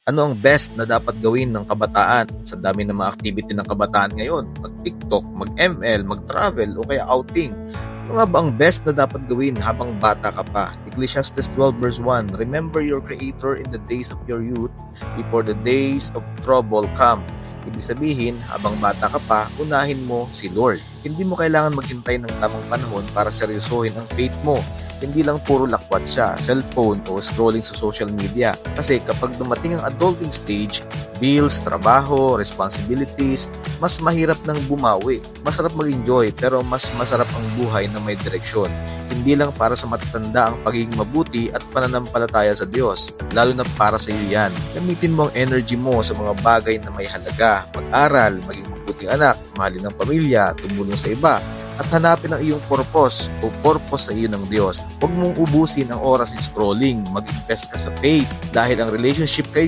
Ano ang best na dapat gawin ng kabataan? Sa dami ng mga activity ng kabataan ngayon, mag-TikTok, mag-ML, mag-travel o kaya outing. Ano nga ba ang best na dapat gawin habang bata ka pa? Ecclesiastes 12 verse 1, remember your Creator in the days of your youth, before the days of trouble come. Ibig sabihin, habang bata ka pa, unahin mo si Lord. Hindi mo kailangan maghintay ng tamang panahon para seryosohin ang faith mo. Hindi lang puro lakwat siya, cellphone o scrolling sa social media. Kasi kapag dumating ang adulting stage, bills, trabaho, responsibilities, mas mahirap nang bumawi. Masarap mag-enjoy pero mas masarap ang buhay na may direksyon. Hindi lang para sa matatanda ang pagiging mabuti at pananampalataya sa Diyos. Lalo na para sa iyo yan. Gamitin mo ang energy mo sa mga bagay na may halaga. Mag-aral, maging mabuting anak, mahalin ang pamilya, tumulong sa iba, at hanapin ang iyong purpose o purpose sa iyo ng Diyos. Huwag mong ubusin ang oras sa scrolling. Mag-invest ka sa faith dahil ang relationship kay